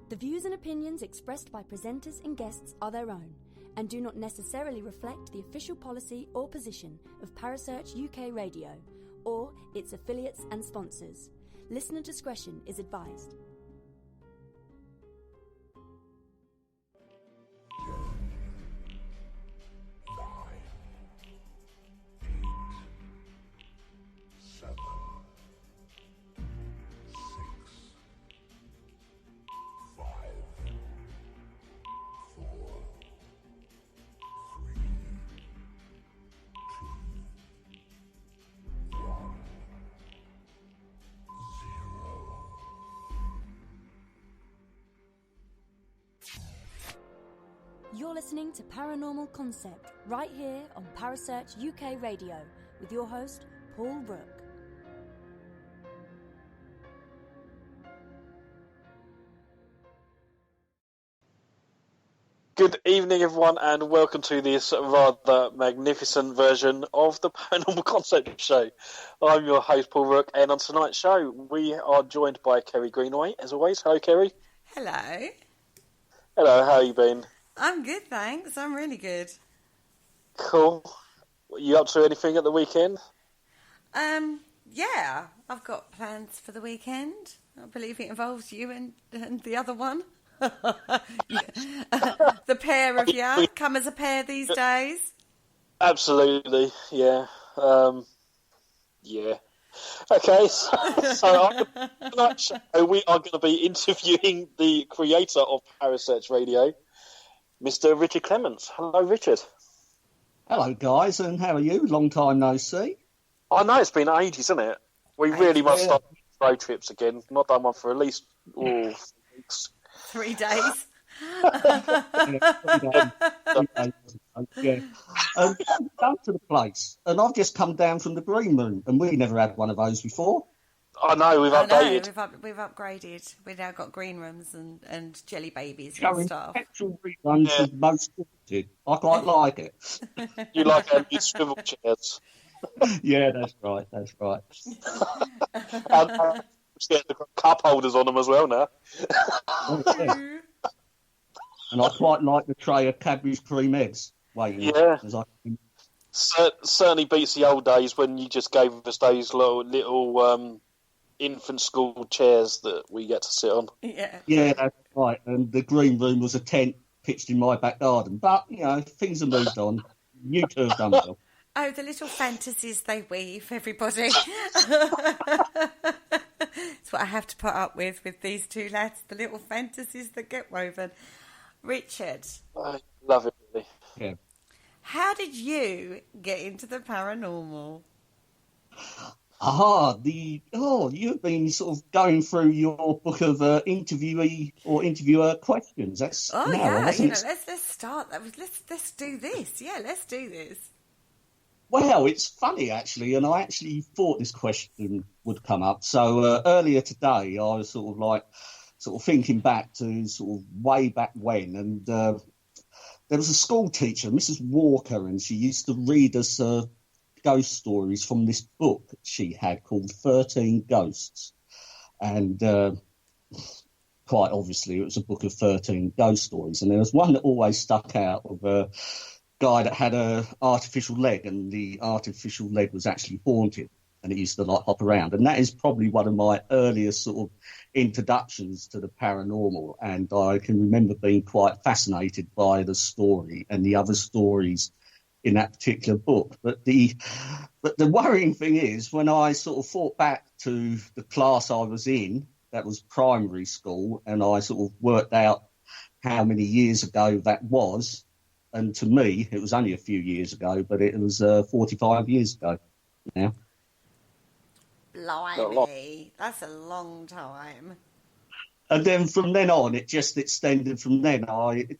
The views and opinions expressed by presenters and guests are their own and do not necessarily reflect the official policy or position of Parasearch UK Radio or its affiliates and sponsors. Listener discretion is advised. You're listening to Paranormal Concept right here on Parasearch UK Radio with your host, Paul Rook. Good evening, everyone, and welcome to this rather magnificent version of the Paranormal Concept Show. I'm your host, Paul Rook, and on tonight's show, we are joined by Kerry Greenaway, as always. Hello, Kerry. Hello. Hello, how you been? I'm good, thanks. I'm really good. Cool. You up to anything at the weekend? Yeah, I've got plans for the weekend. I believe it involves you and the other one. The pair of you come as a pair these days. Absolutely, yeah. Yeah. Okay, so on tonight's show, we are going to be interviewing the creator of Parasearch Radio, Mr. Richard Clements. Hello, Richard. Hello, guys, and how are you? Long time no see. I know, it's been ages, isn't it? We really must start road trips again. Not done one for at least 3 weeks. 3 days. Yeah. Down to the place, and I've just come down from the green room, and we never had one of those before. I know, we've updated. We've upgraded. We've now got green rooms and jelly babies and stuff. Actual reruns is most wanted. I quite like it. You like our new swivel chairs? Yeah, that's right. That's right. And get the cup holders on them as well now. And I quite like the tray of Cadbury's cream eggs. Yeah. Certainly beats the old days when you just gave us those little infant school chairs that we get to sit on. Yeah, that's right. And the green room was a tent pitched in my back garden. But, you know, things have moved on. You two have done well. Oh, the little fantasies they weave, everybody. It's what I have to put up with these two lads, the little fantasies that get woven. Richard. I love it, really. Yeah. How did you get into the paranormal? You've been sort of going through your book of interviewer questions. That's let's start that. Let's do this. Yeah, let's do this. Well, it's funny actually, and I actually thought this question would come up. So earlier today, I was sort of thinking back to sort of way back when, and there was a school teacher, Mrs. Walker, and she used to read us ghost stories from this book she had called 13 Ghosts. And quite obviously it was a book of 13 ghost stories. And there was one that always stuck out of a guy that had an artificial leg, and the artificial leg was actually haunted, and it used to hop around. And that is probably one of my earliest sort of introductions to the paranormal, and I can remember being quite fascinated by the story and the other stories in that particular book. But the worrying thing is, when I sort of thought back to the class I was in, that was primary school, and I sort of worked out how many years ago that was, and to me it was only a few years ago, but it was 45 years ago now. Blimey, that's a long time. And then from then on, it just extended from then.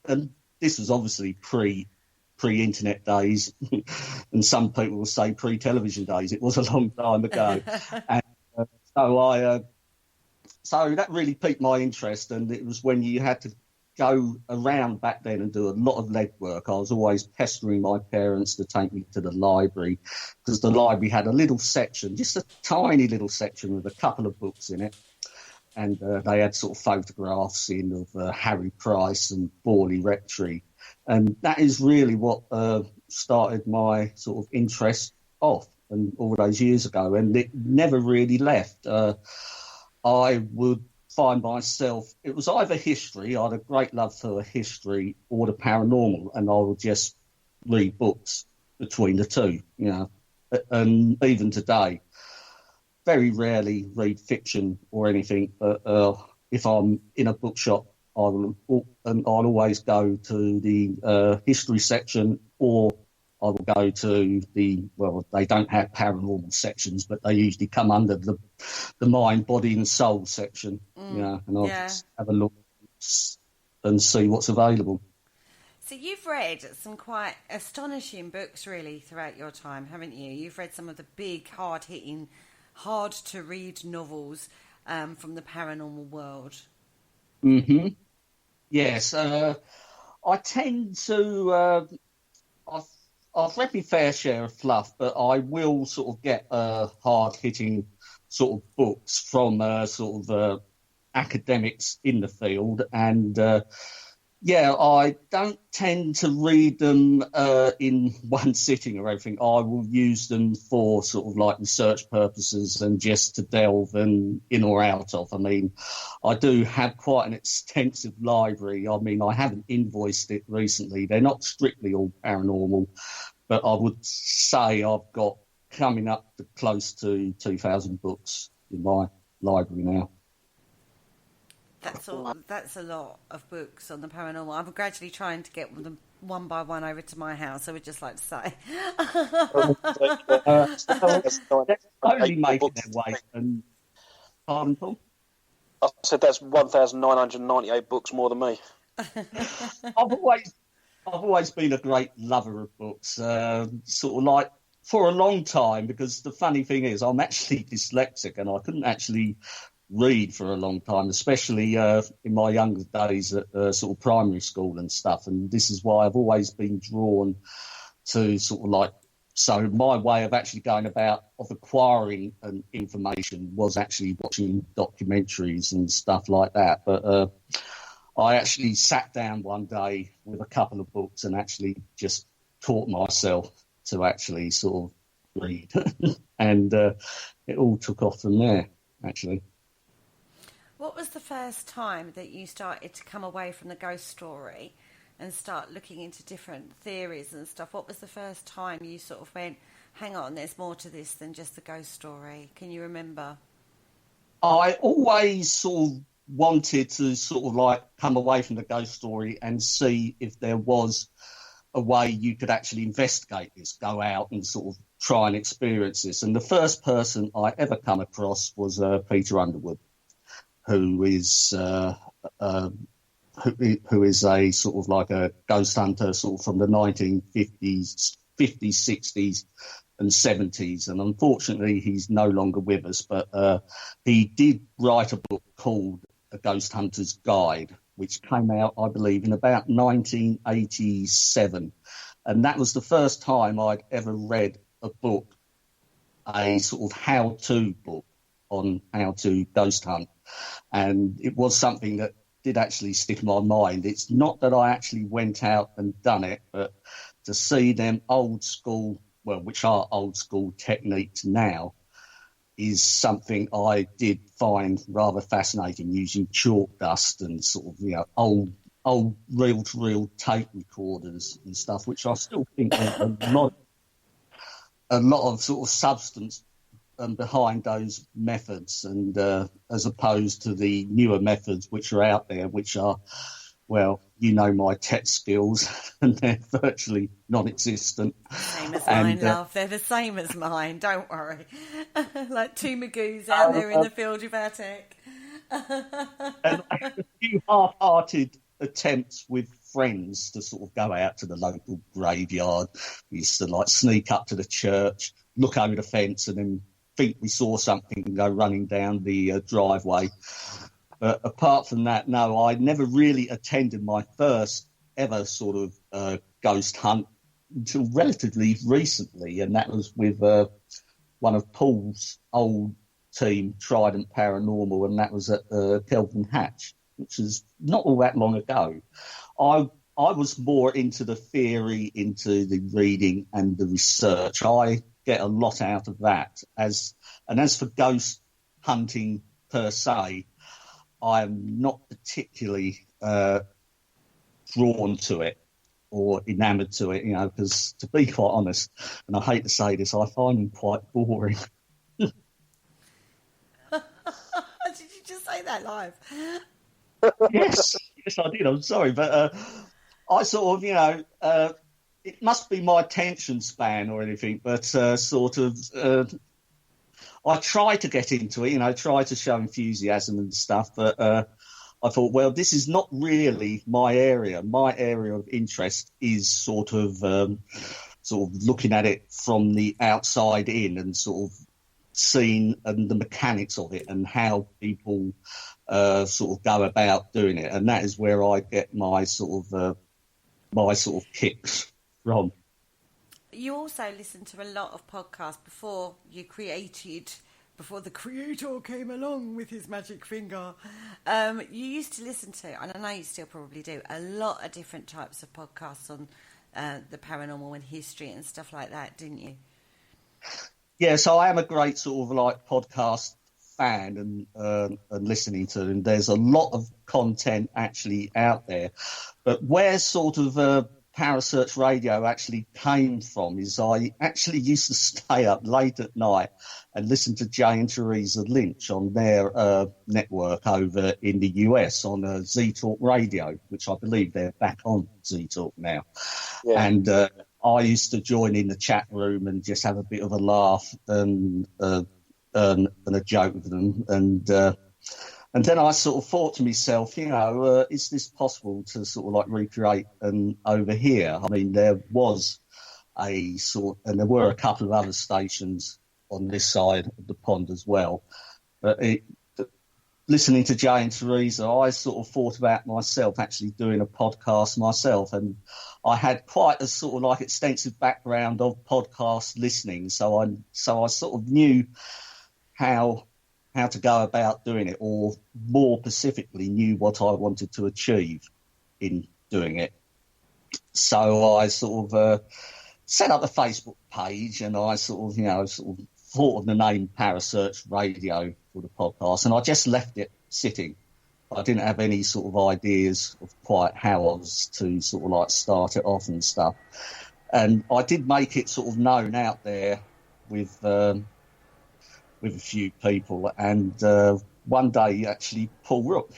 And this was obviously pre-internet days, and some people will say pre-television days. It was a long time ago. And so that really piqued my interest, and it was when you had to go around back then and do a lot of legwork. I was always pestering my parents to take me to the library, because the library had a little section, just a tiny little section with a couple of books in it. and they had sort of photographs in of Harry Price and Borley Rectory. And that is really what started my sort of interest off, and all those years ago, and it never really left. I would find myself, it was either history, I had a great love for history, or the paranormal, and I would just read books between the two, you know. And even today, very rarely read fiction or anything, but if I'm in a bookshop, I'll always go to the history section, or I will go to they don't have paranormal sections, but they usually come under the mind, body and soul section, you know, and I'll just have a look and see what's available. So you've read some quite astonishing books really throughout your time, haven't you? You've read some of the big, hard-hitting, hard-to-read novels from the paranormal world. Mm-hmm. Yes. I tend to... I've read my fair share of fluff, but I will sort of get hard-hitting sort of books from academics in the field, and I don't tend to read them in one sitting or everything. I will use them for sort of like research purposes and just to delve in or out of. I mean, I do have quite an extensive library. I mean, I haven't invoiced it recently. They're not strictly all paranormal, but I would say I've got coming up to close to 2,000 books in my library now. That's a lot of books on the paranormal. I'm gradually trying to get them one by one over to my house, I would just like to say. They're only making their way. Pardon, Paul? I said that's 1,998 books more than me. I've always been a great lover of books, sort of like for a long time, because the funny thing is I'm actually dyslexic and I couldn't actually read for a long time, especially in my younger days at sort of primary school and stuff. And this is why I've always been drawn to sort of like, so my way of actually going about of acquiring information was actually watching documentaries and stuff like that. But I actually sat down one day with a couple of books and actually just taught myself to actually sort of read. And it all took off from there, actually. What was the first time that you started to come away from the ghost story and start looking into different theories and stuff? What was the first time you sort of went, hang on, there's more to this than just the ghost story? Can you remember? I always sort of wanted to sort of like come away from the ghost story and see if there was a way you could actually investigate this, go out and sort of try and experience this. And the first person I ever come across was Peter Underwood, who is a sort of like a ghost hunter sort of from the 1950s, 50s, 60s and 70s. And unfortunately, he's no longer with us, but he did write a book called A Ghost Hunter's Guide, which came out, I believe, in about 1987. And that was the first time I'd ever read a book, a sort of how-to book on how to ghost hunt. And it was something that did actually stick in my mind. It's not that I actually went out and done it, but to see them old school, well, which are old school techniques now, is something I did find rather fascinating, using chalk dust and sort of, you know, old reel-to-reel tape recorders and stuff, which I still think are a lot of sort of substance behind those methods, and as opposed to the newer methods which are out there, which are, well, you know my tech skills, and they're virtually non-existent. Same as mine, love. They're the same as mine, don't worry. Like two Magoos out there in the field with our tech. And a few half-hearted attempts with friends to sort of go out to the local graveyard. We used to like sneak up to the church, look over the fence, and then think we saw something and go running down the driveway. But apart from that, no, I never really attended my first ever sort of ghost hunt until relatively recently, and that was with one of Paul's old team, Trident Paranormal, and that was at Kelvin Hatch, which was not all that long ago. I was more into the theory, into the reading and the research. I get a lot out of that. As for ghost hunting per se, I'm not particularly drawn to it or enamoured to it, because to be quite honest, and I hate to say this, I find them quite boring. Did you just say that live? Yes, I did. I'm sorry, but I sort of, it must be my attention span or anything, but I try to get into it, try to show enthusiasm and stuff, but I thought, well, this is not really my area. My area of interest is sort of looking at it from the outside in and sort of seeing and the mechanics of it and how people sort of go about doing it, and that is where I get my sort of kicks from. You also listened to a lot of podcasts before the creator came along with his magic finger. You used to listen to, and I know you still probably do, a lot of different types of podcasts on the paranormal and history and stuff like that, didn't you? Yeah, so I am a great sort of like podcast fan and listening to, and there's a lot of content actually out there. But where sort of Parasearch Radio actually came from is I actually used to stay up late at night and listen to Jay and Teresa Lynch on their network over in the US on Z-Talk Radio, which I believe they're back on Z-Talk now. Yeah. And I used to join in the chat room and just have a bit of a laugh and a joke with them. And then I sort of thought to myself, is this possible to sort of like recreate over here? I mean, there was and there were a couple of other stations on this side of the pond as well. But listening to Jay and Teresa, I sort of thought about myself actually doing a podcast myself, and I had quite a sort of like extensive background of podcast listening, so I sort of knew how to go about doing it, or more specifically knew what I wanted to achieve in doing it. So I sort of set up a Facebook page, and I sort of thought of the name Parasearch Radio for the podcast, and I just left it sitting. I didn't have any sort of ideas of quite how I was to sort of like start it off and stuff. And I did make it sort of known out there with a few people, and one day actually Paul Rook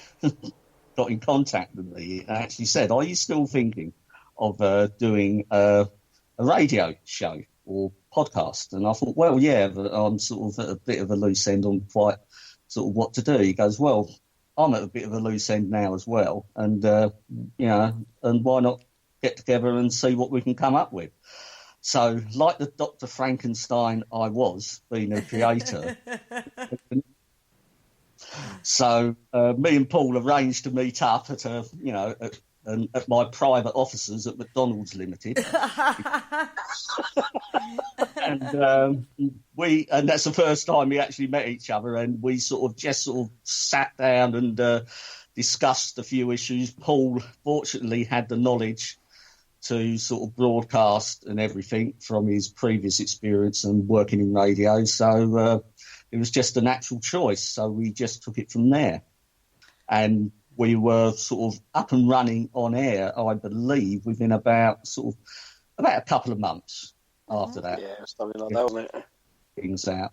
got in contact with me and actually said, "Are you still thinking of doing a radio show or podcast?" And I thought, well, yeah, but I'm sort of at a bit of a loose end on quite sort of what to do. He goes, "Well, I'm at a bit of a loose end now as well, and and why not get together and see what we can come up with?" So, like the Dr. Frankenstein I was, being a creator, so me and Paul arranged to meet up at at my private offices at McDonald's Limited, and that's the first time we actually met each other, and we sort of sat down and discussed a few issues. Paul fortunately had the knowledge to sort of broadcast and everything from his previous experience and working in radio. So it was just a natural choice. So we just took it from there. And we were sort of up and running on air, I believe, within about a couple of months after that. Yeah, something like that, wasn't it? Things out.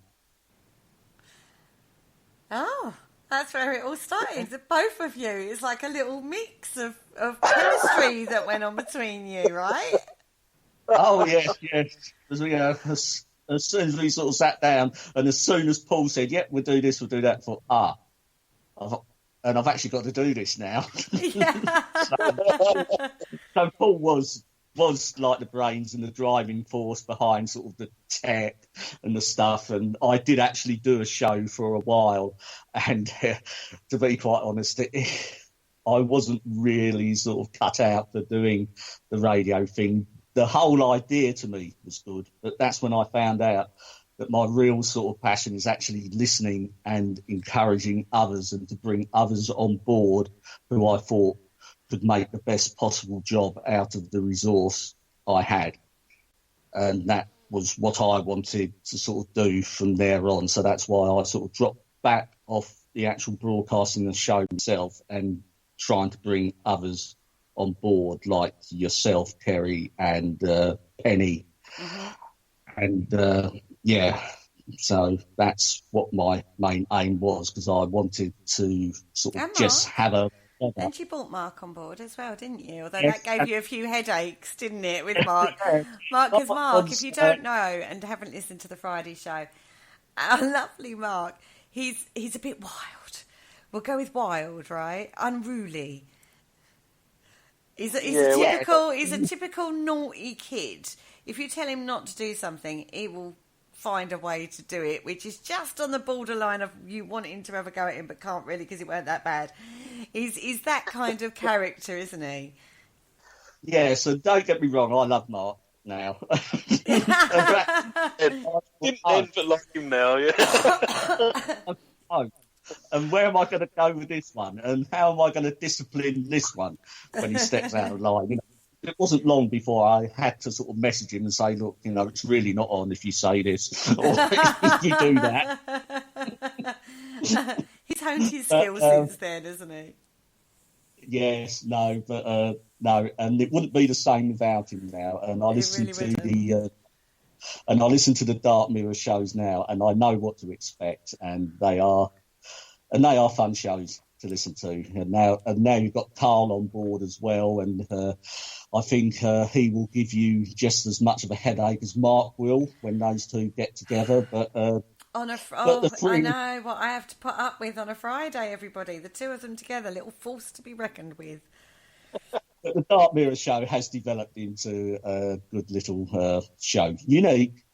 Oh, that's where it all started. Both of you. It's like a little mix of chemistry that went on between you, right? Oh, yes. As soon as we sort of sat down, and as soon as Paul said, "Yep, we'll do this, we'll do that," I thought, I've actually got to do this now. Yeah. So Paul was like the brains and the driving force behind sort of the tech and the stuff. And I did actually do a show for a while. And to be quite honest, I wasn't really sort of cut out for doing the radio thing. The whole idea to me was good, but that's when I found out that my real sort of passion is actually listening and encouraging others, and to bring others on board who I thought could make the best possible job out of the resource I had. And that was what I wanted to sort of do from there on. So that's why I sort of dropped back off the actual broadcasting the show myself and trying to bring others on board, like yourself, Kerry, and Penny. Mm-hmm. And so that's what my main aim was, because I wanted to sort of just have a... And you brought Mark on board as well, didn't you? Although that gave you a few headaches, didn't it, with Mark? Because Mark, if you don't know and haven't listened to the Friday show, our lovely Mark, he's a bit wild. We'll go with wild, right? Unruly. He's a typical naughty kid. If you tell him not to do something, he will find a way to do it, which is just on the borderline of you wanting to have a go at him but can't really because it weren't that bad. He's that kind of character, isn't he? Yeah, so don't get me wrong, I love Mark now. Didn't end but like him now, yeah. And where am I going to go with this one? And how am I going to discipline this one when he steps out of line? You know, it wasn't long before I had to sort of message him and say, look, you know, it's really not on if you say this or if you do that. He's honed his skills since then, hasn't he? Yes, no, and it wouldn't be the same without him now. And I listen to the Dark Mirror shows now, and I know what to expect, and they are fun shows to listen to. And now you've got Carl on board as well, and I think he will give you just as much of a headache as Mark will when those two get together. But I know what I have to put up with on a Friday, everybody. The two of them together, little force to be reckoned with. But the Dark Mirror show has developed into a good little show. Unique,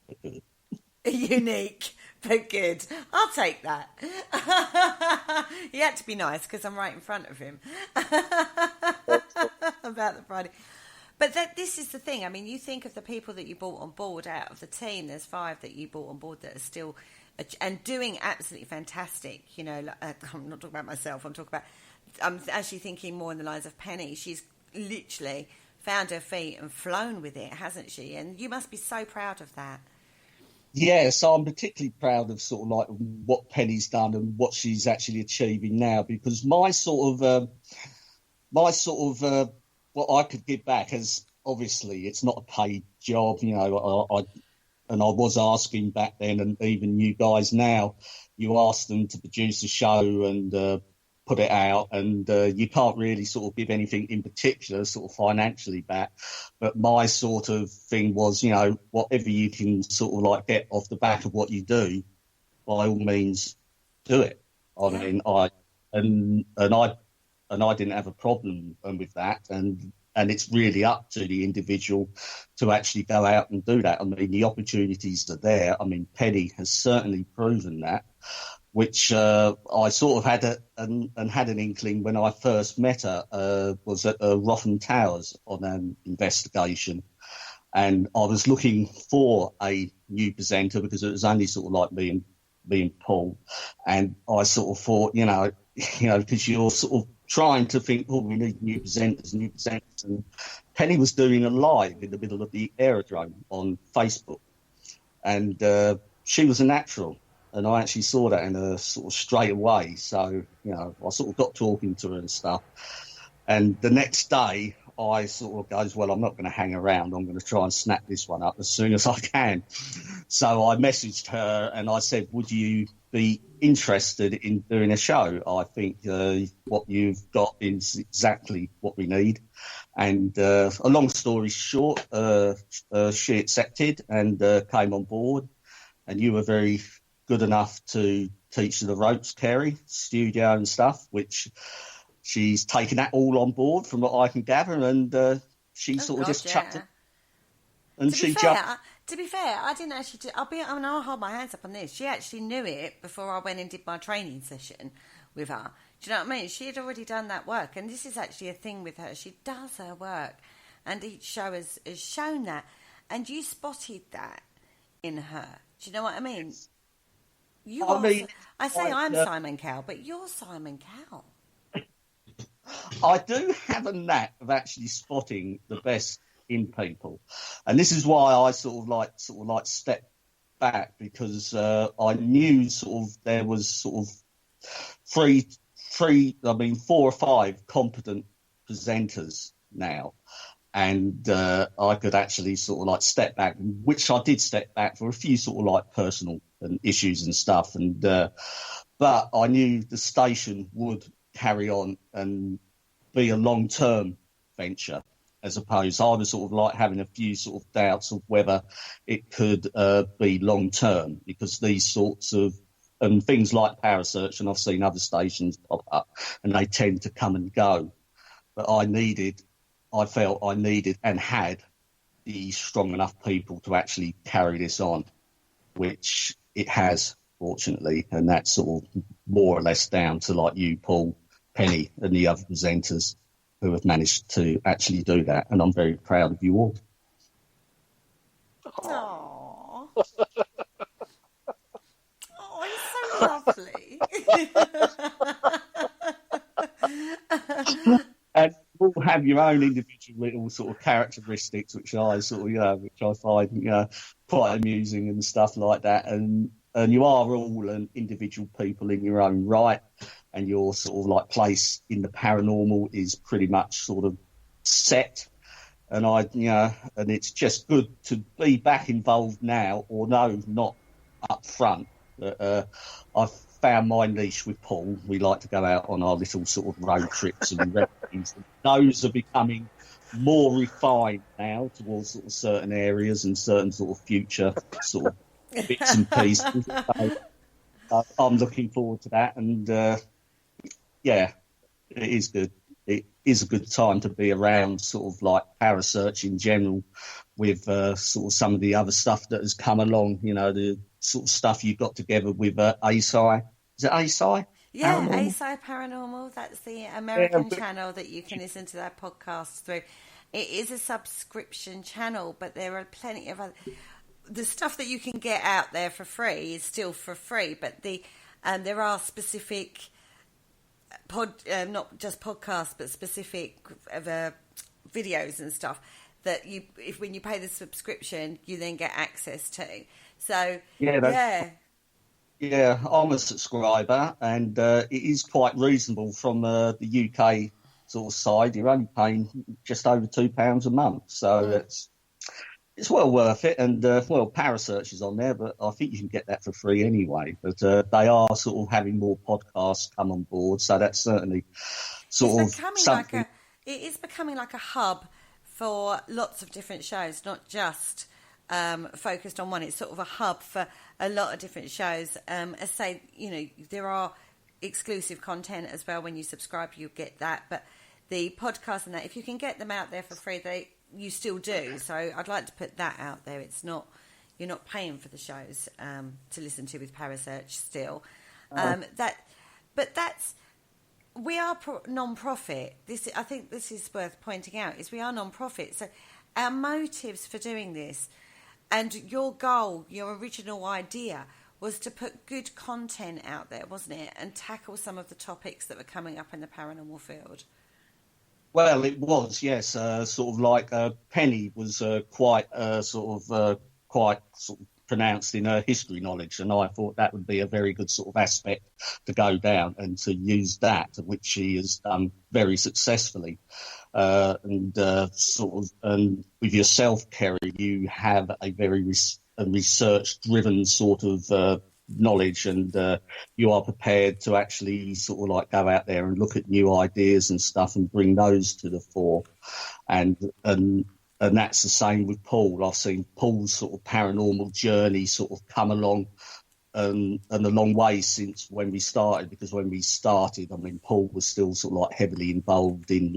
but good. Unique, but good. I'll take that. He had to be nice because I'm right in front of him about the Friday. But this is the thing. I mean, you think of the people that you brought on board out of the team. There's 5 that you brought on board that are still and doing absolutely fantastic. You know, I'm not talking about myself. I'm actually thinking more in the lines of Penny. She's literally found her feet and flown with it, hasn't she? And you must be so proud of that. Yeah, so I'm particularly proud of sort of like what Penny's done and what she's actually achieving now, because my sort of what I could give back is, obviously it's not a paid job, you know. I was asking back then, and even you guys now, you ask them to produce a show and put it out, and you can't really sort of give anything in particular sort of financially back. But my sort of thing was, you know, whatever you can sort of like get off the back of what you do, by all means, do it. I mean, I didn't have a problem with that, and it's really up to the individual to actually go out and do that. I mean, the opportunities are there. I mean, Penny has certainly proven that, which I sort of had an inkling when I first met her, was at Rotham Towers on an investigation. And I was looking for a new presenter because it was only sort of like me and Paul. And I sort of thought, you know, because you're sort of trying to think, oh, we need new presenters. And Penny was doing a live in the middle of the aerodrome on Facebook. And she was a natural. And I actually saw that in her sort of straight away. So, you know, I sort of got talking to her and stuff. And the next day, I sort of goes, well, I'm not going to hang around. I'm going to try and snap this one up as soon as I can. So I messaged her and I said, would you be interested in doing a show? I think what you've got is exactly what we need. And a long story short, she accepted and came on board. And you were very good enough to teach her the ropes, Kerry, studio and stuff, which she's taken that all on board from what I can gather, and she chucked it. And to be fair, I didn't actually. I'll hold my hands up on this. She actually knew it before I went and did my training session with her. Do you know what I mean? She had already done that work, and this is actually a thing with her. She does her work, and each show has shown that. And you spotted that in her. Do you know what I mean? I'm Simon Cowell, but you're Simon Cowell. I do have a knack of actually spotting the best in people, and this is why I sort of like step back, because I knew there was 4 or 5 competent presenters now, and I could actually step back, which I did step back for a few personal issues and stuff, and but I knew the station would carry on and be a long-term venture, as opposed I was having a few doubts of whether it could be long-term, because these sorts of and things like Parasearch, and I've seen other stations pop up, and they tend to come and go. But I felt I needed and had the strong enough people to actually carry this on, which it has, fortunately, and that's more or less down to you, Paul, Penny, and the other presenters who have managed to actually do that, and I'm very proud of you all. Aww. Oh, it's so lovely. And you all have your own individual little characteristics, which I find quite amusing and stuff like that. And you are all an individual people in your own right, and your place in the paranormal is pretty much set. And and it's just good to be back involved now, or no, not up front. I've found my niche with Paul. We like to go out on our little road trips and reveries. Those are becoming more refined now towards certain areas and certain future bits and pieces. So, I'm looking forward to that, and yeah, it is good. It is a good time to be around Parasearch in general, with some of the other stuff that has come along. The stuff you got together with ASI. Is it ASI? Yeah, Paranormal? ASI Paranormal. That's the American channel that you can listen to their podcasts through. It is a subscription channel, but there are plenty of other... The stuff that you can get out there for free is still for free, but there are specific not just podcasts, but specific videos and stuff that when you pay the subscription, you then get access to. So yeah, I'm a subscriber, and it is quite reasonable from the UK side. You're only paying just over £2 a month, so it's well worth it. And Parasearch is on there, but I think you can get that for free anyway. But they are having more podcasts come on board, so that's certainly something. It is becoming like a hub for lots of different shows, not just focused on one. It's a hub for a lot of different shows. As say, there are exclusive content as well. When you subscribe, you get that. But the podcast and that, if you can get them out there for free, you still do. So I'd like to put that out there. It's not, you're not paying for the shows to listen to with Parasearch still. We are non-profit. I think this is worth pointing out, is we are non-profit. So our motives for doing this, and your goal, your original idea, was to put good content out there, wasn't it? And tackle some of the topics that were coming up in the paranormal field. Well, it was, yes. Penny was quite pronounced in her history knowledge, and I thought that would be a very good aspect to go down and to use that, which she has done very successfully. And with yourself, Kerry, you have a very research-driven knowledge, and you are prepared to actually go out there and look at new ideas and stuff and bring those to the fore. And that's the same with Paul. I've seen Paul's paranormal journey come along and a long way since when we started, because when we started, Paul was still heavily involved in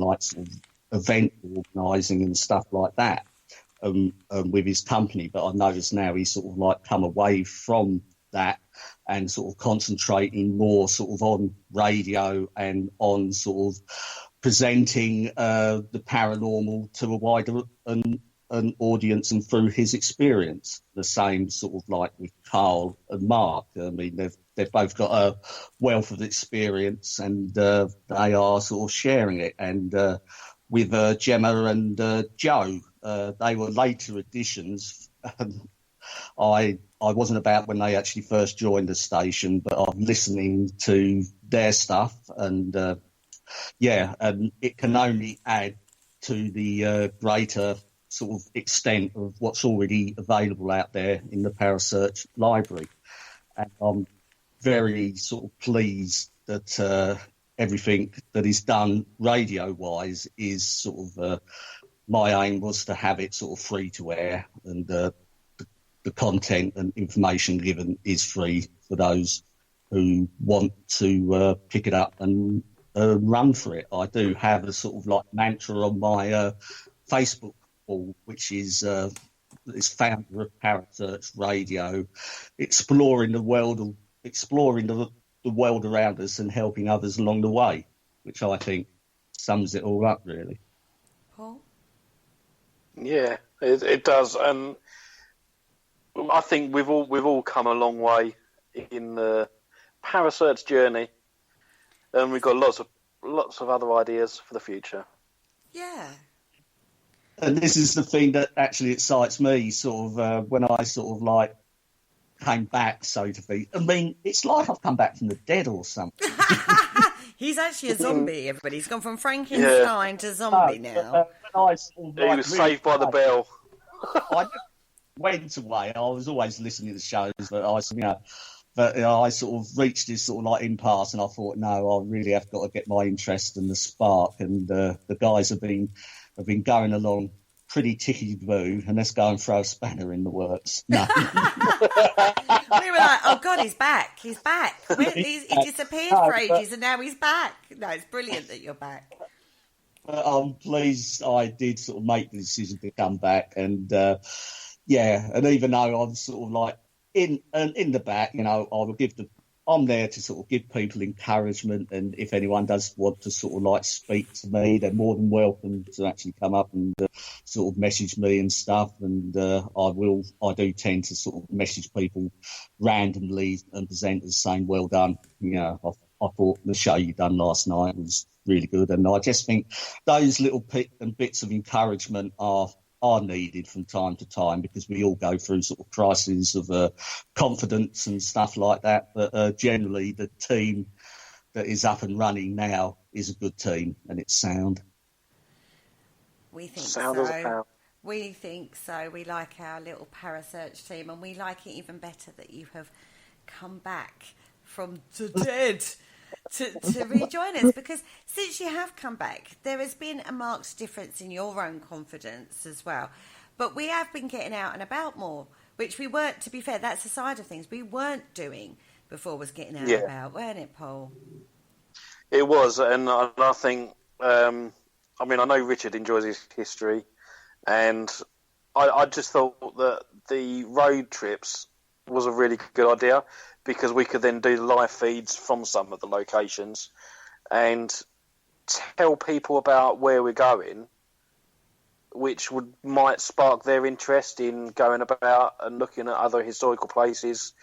event organising and stuff like that with his company. But I noticed now he's come away from that and concentrating more on radio and on presenting the paranormal to a wider an audience and through his experience. The same sort of like with Carl and Mark. I mean, they've both got a wealth of experience, and they are sort of sharing it. And with Gemma and Joe, they were later additions. I wasn't about when they actually first joined the station, but I'm listening to their stuff, and and it can only add to the greater sort of extent of what's already available out there in the Parasearch library. And I'm very sort of pleased that everything that is done radio-wise is sort of my aim was to have it sort of free to air, and the content and information given is free for those who want to pick it up and run for it. I do have a sort of like mantra on my Facebook wall, which is founder of Parasearch Radio, exploring the world around us and helping others along the way, which I think sums it all up, really. Paul? Yeah, it does, and I think we've all come a long way in the Parasearch journey, and we've got lots of other ideas for the future. Yeah. And this is the thing that actually excites me, sort of when I sort of like came back, so to speak. I mean, it's like I've come back from the dead or something. He's actually a zombie, everybody. He's gone from Frankenstein to zombie now. He was saved by the bell. I went away. I was always listening to shows, but I sort of reached this sort of like impasse, and I thought, no, I really have got to get my interest and the spark. And the guys have been going along pretty ticky-boo, and let's go and throw a spanner in the works. No. We were like, oh God, he's back. He's back. He disappeared for ages, and now he's back. No, it's brilliant that you're back. I'm pleased I did sort of make the decision to come back, and and even though I'm sort of like in the back, I'm there to sort of give people encouragement, and if anyone does want to sort of like speak to me, they're more than welcome to actually come up and sort of message me and stuff. And I do tend to sort of message people randomly and presenters saying, well done. I thought the show you done last night was really good, and I just think those little bits of encouragement are needed from time to time, because we all go through sort of crises of confidence and stuff like that. But generally, the team that is up and running now is a good team, and it's sound. We think sound so. We think so. We like our little Parasearch team, and we like it even better that you have come back from the dead to rejoin us, because since you have come back, there has been a marked difference in your own confidence as well. But we have been getting out and about more, which we weren't, to be fair, that's the side of things we weren't doing before, was getting out and about, weren't it, Paul? It was, and I think, I know Richard enjoys his history, and I just thought that the road trips was a really good idea, because we could then do live feeds from some of the locations and tell people about where we're going, which might spark their interest in going about and looking at other historical places,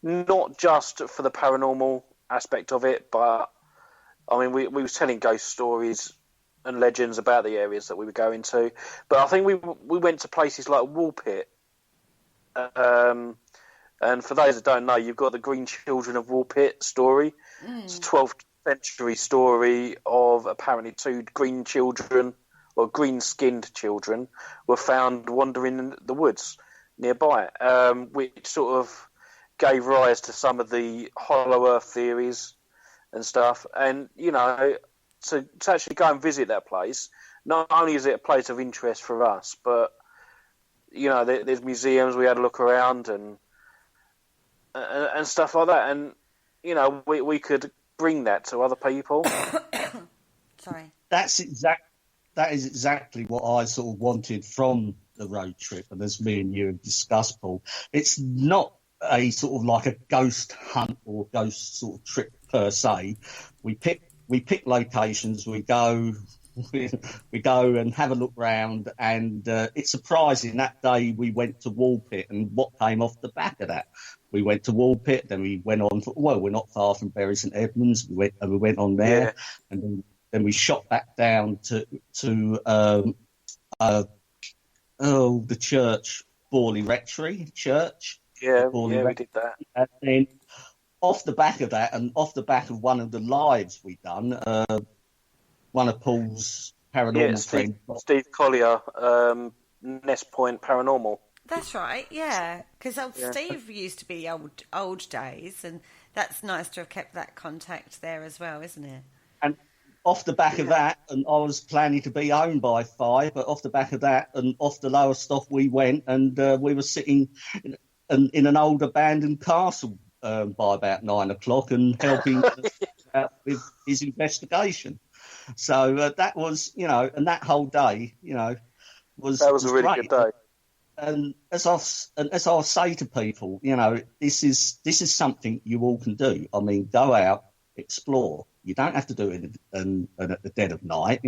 not just for the paranormal aspect of it, but we were telling ghost stories and legends about the areas that we were going to. But I think we went to places like Woolpit. And for those that don't know, you've got the Green Children of Woolpit story. It's a 12th century story of apparently two green children, or green-skinned children, were found wandering in the woods nearby, which sort of gave rise to some of the Hollow Earth theories and stuff. And, to actually go and visit that place, not only is it a place of interest for us, but, there's museums we had a look around and stuff like that, and we could bring that to other people. Sorry. That is exactly what I sort of wanted from the road trip, and as me and you have discussed, Paul, it's not a sort of like a ghost hunt or ghost sort of trip per se. We pick locations, we go, we go and have a look round, and it's surprising that day we went to Woolpit, and what came off the back of that. We went to Woolpit, then we went on. We're not far from Bury St Edmunds. We went on there, and then we shot back down to the church, Borley Rectory Church. Yeah, we did that. And then off the back of that, and off the back of one of the lives we've done, one of Paul's paranormal friends, Steve Collier, Nest Point Paranormal. That's right, yeah. Because Steve used to be old days, and that's nice to have kept that contact there as well, isn't it? And off the back of that, and I was planning to be home by 5, but off the back of that, and off the lower stop we went, and we were sitting in an old abandoned castle by about 9 o'clock, and helping out with his investigation. So that was, and that whole day, was a really great. good day. And as I say to people, this is something you all can do. I mean, go out, explore. You don't have to do it at the dead of night.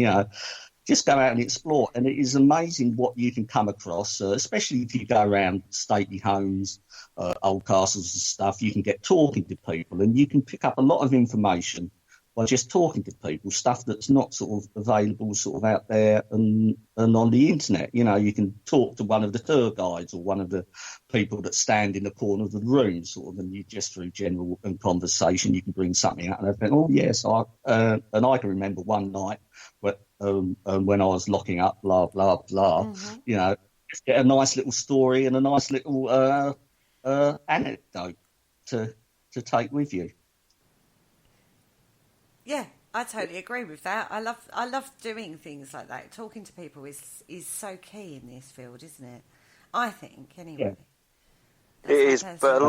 Just go out and explore. And it is amazing what you can come across, especially if you go around stately homes, old castles and stuff. You can get talking to people, and you can pick up a lot of information by just talking to people, stuff that's not sort of available sort of out there and on the internet. You can talk to one of the tour guides or one of the people that stand in the corner of the room, sort of, and you just through general conversation, you can bring something out. And I think, oh yes, and I can remember one night when I was locking up, blah blah blah. Mm-hmm. Just get a nice little story and a nice little anecdote to take with you. Yeah, I totally agree with that. I love doing things like that. Talking to people is so key in this field, isn't it? I think, anyway. Yeah. It is, but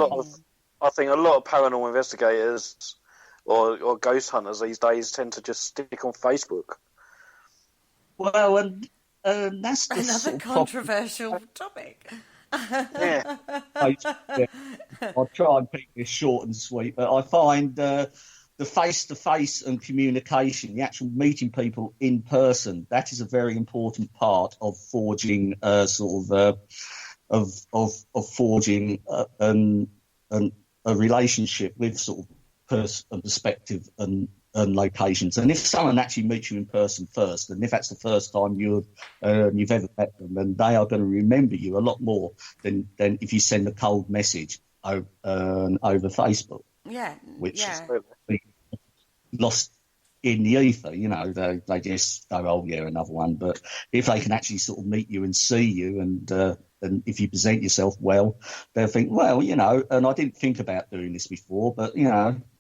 I think a lot of paranormal investigators or ghost hunters these days tend to just stick on Facebook. Well, and that's the another sort of controversial topic. Yeah. I'll try and keep this short and sweet, but I find the face-to-face and communication, the actual meeting people in person, that is a very important part of forging forging a relationship with sort of perspective and locations. And if someone actually meets you in person first, and if that's the first time you've ever met them, then they are going to remember you a lot more than if you send a cold message over Facebook. Yeah, which is lost in the ether. They just go, oh yeah, another one. But if they can actually sort of meet you and see you, and if you present yourself well, they'll think, well, and I didn't think about doing this before, but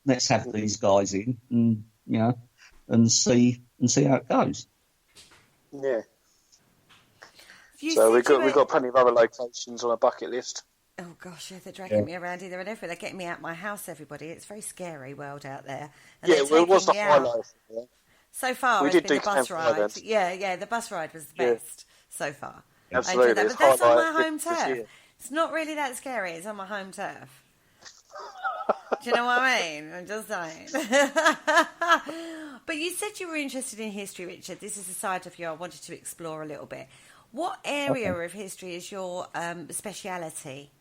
let's have these guys in, and see how it goes. Yeah. So we've got plenty of other locations on our bucket list. Oh gosh, yeah, they're dragging me around here and everywhere. They're getting me out of my house, everybody. It's a very scary world out there. And well, it was the highlight. Yeah. So far, it's been the bus ride. Events. Yeah, the bus ride was the best so far. Absolutely. But that's on my home turf. It's not really that scary. It's on my home turf. Do you know what I mean? I'm just saying. But you said you were interested in history, Richard. This is a side of you I wanted to explore a little bit. What area of history is your speciality?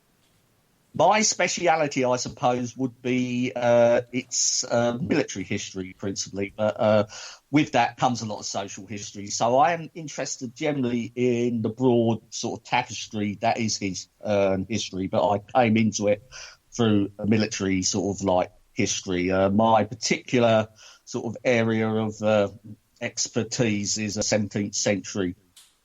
My speciality, I suppose, would be it's military history principally, but with that comes a lot of social history. So I am interested generally in the broad sort of tapestry that is his history, but I came into it through a military sort of like history. My particular sort of area of expertise is a 17th century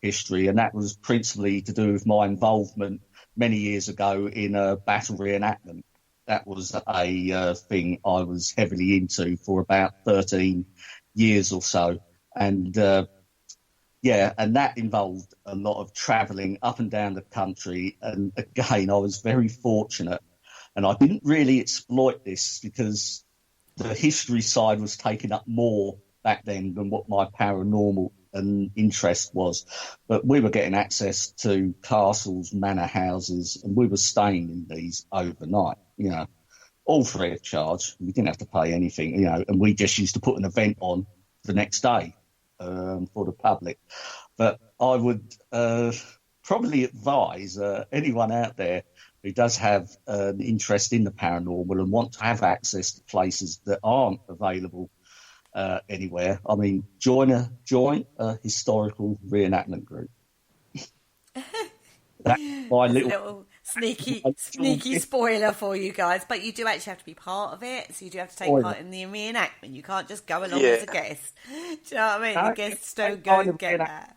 history, and that was principally to do with my involvement many years ago in a battle reenactment. That was a thing I was heavily into for about 13 years or so. And and that involved a lot of travelling up and down the country. And again, I was very fortunate. And I didn't really exploit this because the history side was taken up more back then than what my paranormal and interest was. But we were getting access to castles, manor houses, and we were staying in these overnight, all free of charge. We didn't have to pay anything, and we just used to put an event on the next day. for the public. But I would probably advise anyone out there who does have an interest in the paranormal and want to have access to places that aren't available anywhere. I mean, join a historical reenactment group. That's my little sneaky spoiler for you guys. But you do actually have to be part of it, so you do have to take part in the reenactment. You can't just go along as a guest. Do you know what I mean? The guests don't go and get that.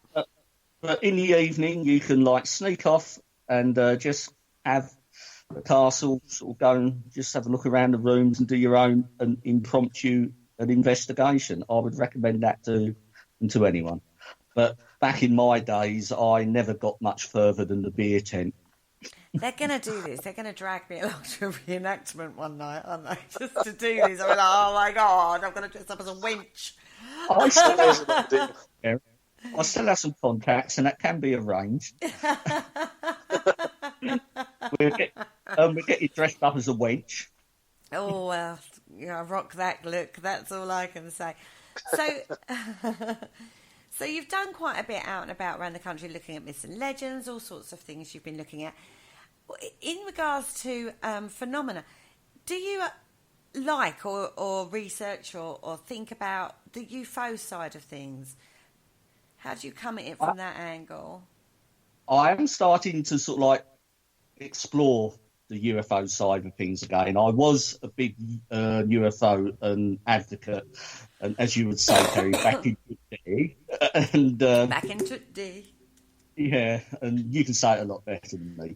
But in the evening, you can sneak off and just have the castle, sort of go and just have a look around the rooms and do your own an impromptu investigation. I would recommend that to anyone. But back in my days, I never got much further than the beer tent. They're going to do this. They're going to drag me along to a reenactment one night, aren't they? Just to do this. I'm like, oh my God, I'm going to dress up as a wench. I still have some contacts, and that can be arranged. We'll get you dressed up as a wench. Oh, well, rock that look. That's all I can say. So you've done quite a bit out and about around the country looking at myths and legends, all sorts of things you've been looking at. In regards to phenomena, do you like or research or think about the UFO side of things? How do you come at it from that angle? I am starting to sort of explore the UFO side of things again. I was a big UFO advocate, and as you would say, Kerry, back in the day. And back into the day. Yeah, and you can say it a lot better than me.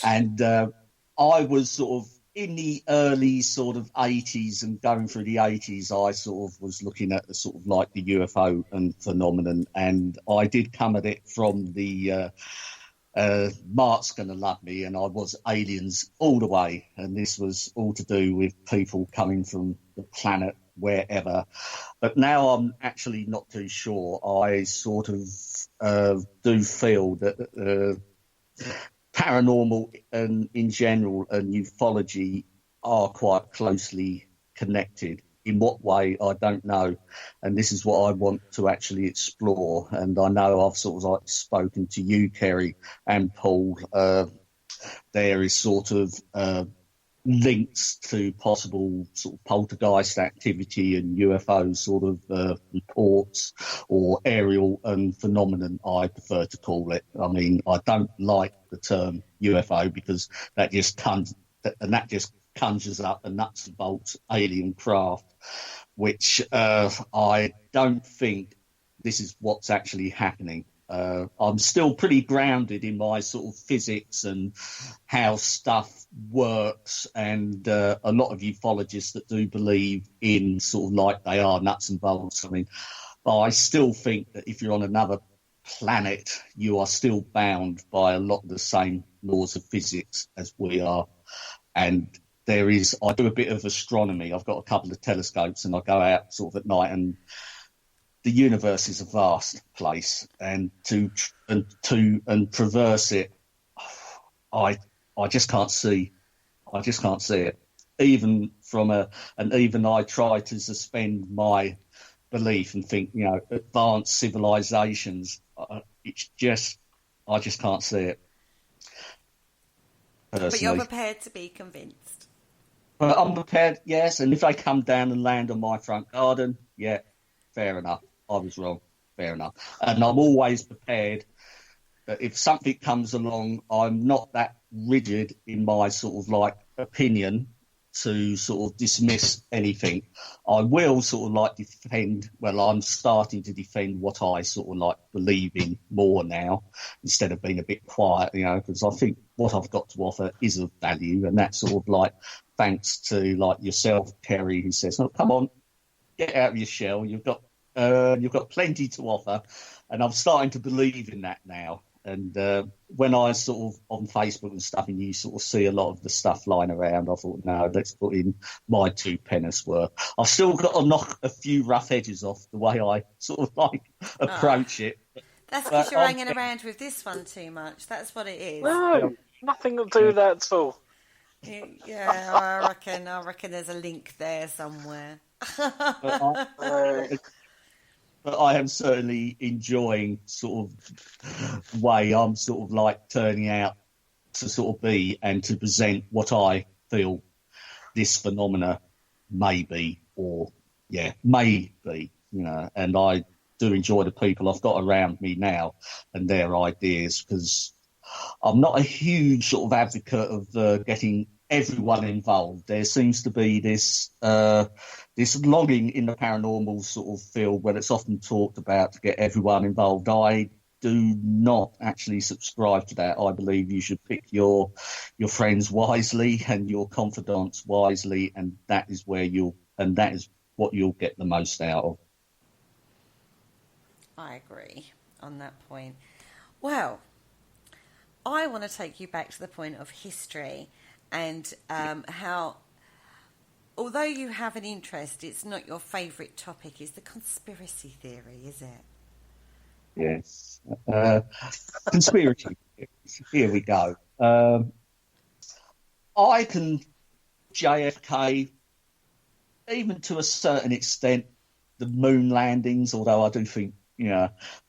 And I was sort of in the early sort of 80s and going through the 80s, I sort of was looking at the sort of the UFO and phenomenon, and I did come at it from the Mark's Gonna Love Me, and I was aliens all the way, and this was all to do with people coming from the planet wherever. But now I'm actually not too sure. I sort of do feel that paranormal and in general and ufology are quite closely connected. In what way, I don't know. And this is what I want to actually explore. And I know I've sort of spoken to you, Kerry, and Paul. There is sort of links to possible sort of poltergeist activity and UFO sort of reports, or aerial phenomenon, I prefer to call it. I mean, I don't like the term UFO because that just conjures up a nuts and bolts alien craft, which I don't think this is what's actually happening. I'm still pretty grounded in my sort of physics and how stuff works, and a lot of ufologists that do believe in sort of they are nuts and bolts. I mean, I still think that if you're on another planet, you are still bound by a lot of the same laws of physics as we are. And I do a bit of astronomy. I've got a couple of telescopes, and I go out sort of at night, and the universe is a vast place, and to traverse it, I just can't see. I just can't see it. Even I try to suspend my belief and think, advanced civilizations. I just can't see it. Personally. But you're prepared to be convinced. Well, I'm prepared, yes. And if they come down and land on my front garden, yeah, fair enough. I was wrong. Fair enough. And I'm always prepared that if something comes along, I'm not that rigid in my sort of opinion to sort of dismiss anything. I will sort of defend. Well, I'm starting to defend what I sort of believe in more now, instead of being a bit quiet, because I think what I've got to offer is of value, and that's sort of thanks to yourself, Kerry, who says, "Oh, come on, get out of your shell. You've got plenty to offer," and I'm starting to believe in that now. And when I sort of on Facebook and stuff, and you sort of see a lot of the stuff lying around, I thought, no, let's put in my 2 pennies worth. I've still got to knock a few rough edges off the way I sort of approach it. That's because you're hanging around with this one too much. That's what it is. No, nothing to do with that at all. Yeah, I reckon there's a link there somewhere. but I am certainly enjoying sort of the way I'm sort of like turning out to sort of be and to present what I feel this phenomena may be, or may be, and I do enjoy the people I've got around me now and their ideas, because I'm not a huge sort of advocate of getting everyone involved. There seems to be this longing in the paranormal sort of field when it's often talked about to get everyone involved. I do not actually subscribe to that. I believe you should pick your friends wisely and your confidants wisely, and that is what you'll get the most out of. I agree on that point. Well, I want to take you back to the point of history and how, although you have an interest, it's not your favourite topic, is the conspiracy theory, is it? Yes. Conspiracy theories. Here we go. I can JFK, even to a certain extent, the moon landings, although I do think,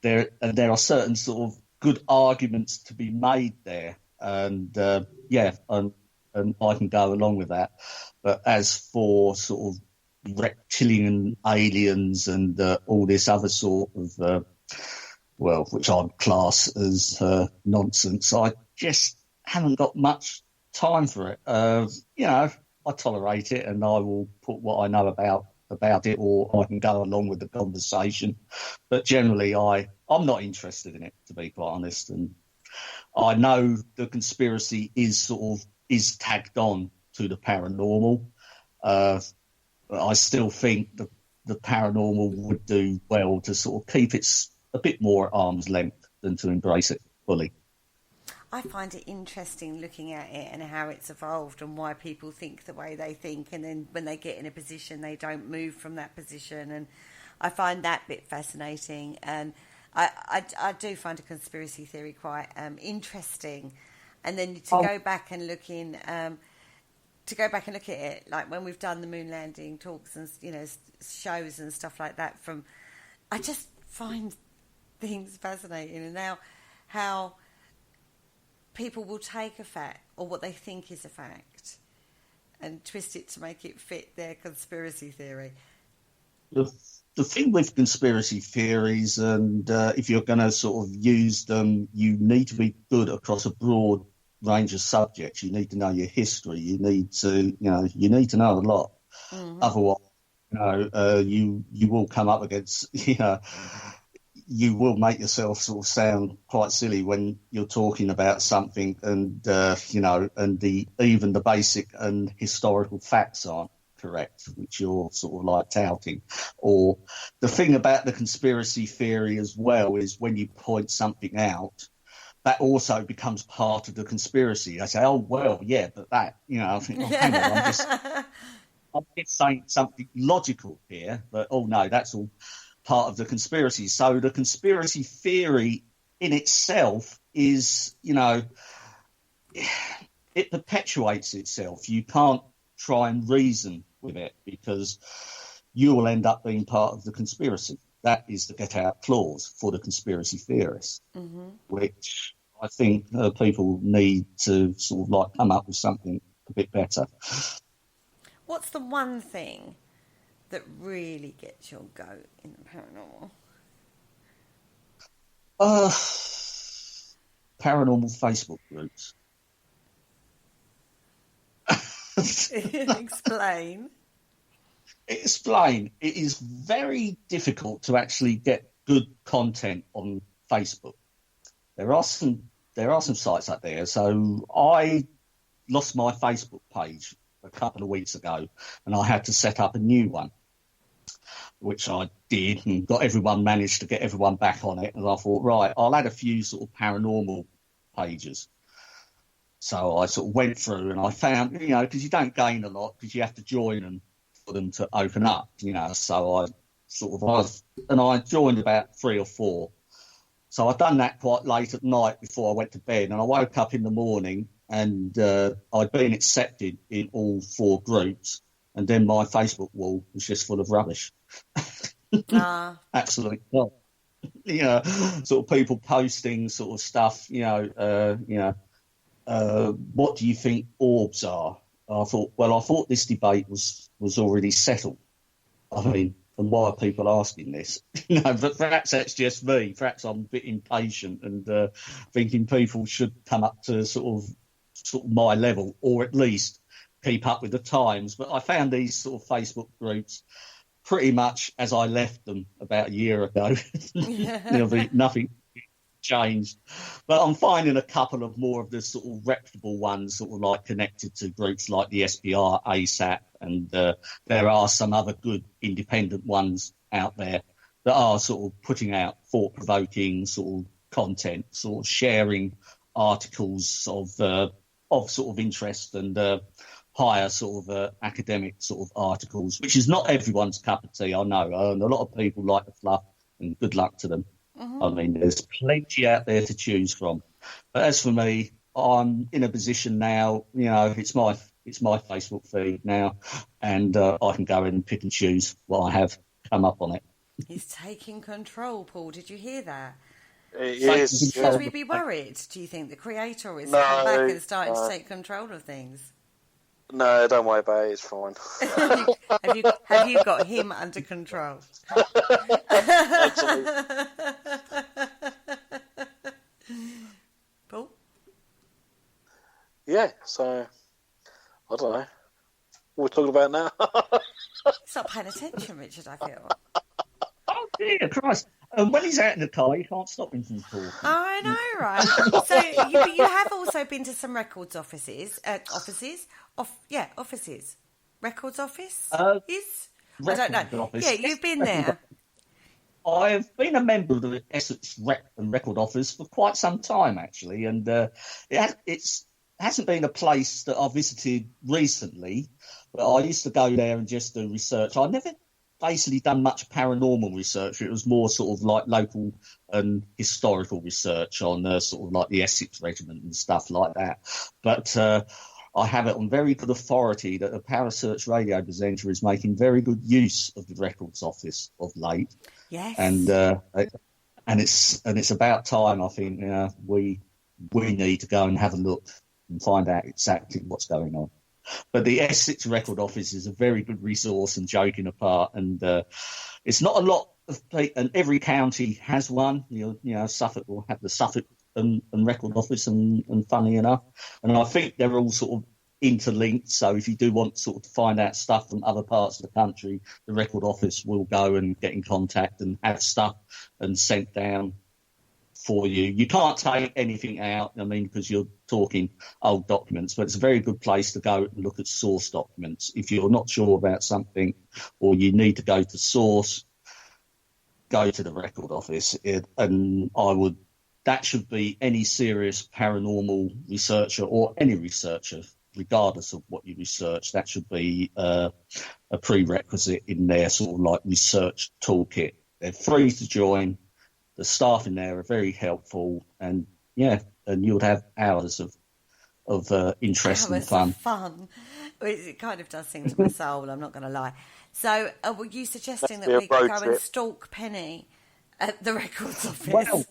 there are certain sort of good arguments to be made there. And and I can go along with that. But as for sort of reptilian aliens and all this other sort of, which I'd class as nonsense, I just haven't got much time for it. I tolerate it and I will put what I know about it, or I can go along with the conversation. But generally, I'm not interested in it, to be quite honest. And I know the conspiracy is tagged on to the paranormal. But I still think the paranormal would do well to sort of keep its a bit more at arm's length than to embrace it fully. I find it interesting looking at it and how it's evolved and why people think the way they think, and then when they get in a position they don't move from that position, and I find that bit fascinating. And I do find a conspiracy theory quite interesting. And then to go back and look at it, like when we've done the moon landing talks and shows and stuff like that, I just find things fascinating, and now how people will take a fact or what they think is a fact and twist it to make it fit their conspiracy theory. The thing with conspiracy theories, and if you're going to sort of use them, you need to be good across a broad range of subjects. You need to know your history. You need to know a lot. Mm-hmm. Otherwise, you will come up against, you will make yourself sort of sound quite silly when you're talking about something, and even the basic and historical facts aren't correct, which you're sort of like touting. Or the thing about the conspiracy theory as well is when you point something out, that also becomes part of the conspiracy. I say, oh, well, yeah, but that, I think, hang on, I'm just saying something logical here, but, oh, no, that's all part of the conspiracy. So the conspiracy theory in itself is, it perpetuates itself. You can't try and reason with it because you will end up being part of the conspiracy. That is the get out clause for the conspiracy theorists, mm-hmm. which I think people need to sort of like come up with something a bit better. What's the one thing that really gets your goat in the paranormal? Paranormal Facebook groups. Explain. It is very difficult to actually get good content on Facebook. There are some sites out there. So I lost my Facebook page a couple of weeks ago, and I had to set up a new one, which I did, and managed to get everyone back on it. And I thought, right, I'll add a few sort of paranormal pages. So I sort of went through and I found, because you don't gain a lot because you have to join them for them to open up, So I joined about 3 or 4. So I'd done that quite late at night before I went to bed, and I woke up in the morning and I'd been accepted in all 4 groups, and then my Facebook wall was just full of rubbish. Absolutely not. Sort of people posting sort of stuff. What do you think orbs are? I thought this debate was already settled. I mean, and why are people asking this? But perhaps that's just me. Perhaps I'm a bit impatient and thinking people should come up to sort of my level, or at least keep up with the times. But I found these sort of Facebook groups pretty much as I left them about a year ago. There'll be nothing changed, but I'm finding a couple of more of the sort of reputable ones, sort of like connected to groups like the SPR, ASAP, and there are some other good independent ones out there that are sort of putting out thought-provoking sort of content, sort of sharing articles of sort of interest and higher sort of academic sort of articles, which is not everyone's cup of tea, I know, and a lot of people like the fluff, and good luck to them. I mean, there's plenty out there to choose from. But as for me, I'm in a position now, it's my Facebook feed now, and I can go in and pick and choose what I have come up on it. He's taking control, Paul. Did you hear that? Should we be worried? Do you think the creator is come back and starting to take control of things? No, don't worry about it. It's fine. have you got him under control? Paul? Yeah, so I don't know. What are we talking about now? He's not paying attention, Richard, I feel. Oh, dear Christ. And when he's out in the car, you can't stop him from talking. I know, right? So you have also been to some records offices. Offices. Records office? I don't know. Office. Yeah, you've been there. I've been a member of the Essex Record Office for quite some time, actually, and it hasn't been a place that I've visited recently, but I used to go there and just do research. I never basically done much paranormal research. It was more sort of like local and historical research on sort of like the Essex Regiment and stuff like that. But I have it on very good authority that the Parasearch Radio presenter is making very good use of the Records Office of late. Yes. And it's about time, I think, we need to go and have a look and find out exactly what's going on. But the Essex Record Office is a very good resource, and joking apart, and it's not a lot of, and every county has one. Suffolk will have the Suffolk and Record Office, and funny enough, and I think they're all sort of interlinked. So if you do want sort of to find out stuff from other parts of the country, the Record Office will go and get in contact and have stuff and sent down for you. You can't take anything out, because you're talking old documents, but it's a very good place to go and look at source documents. If you're not sure about something or you need to go to source, go to the Record Office. That should be any serious paranormal researcher or any researcher, regardless of what you research. That should be a prerequisite in their sort of like research toolkit. They're free to join. The staff in there are very helpful, and you'll have hours of interest and fun. It kind of does sing to my soul, I'm not going to lie. So were you suggesting that we could go and stalk Penny at the Records Office?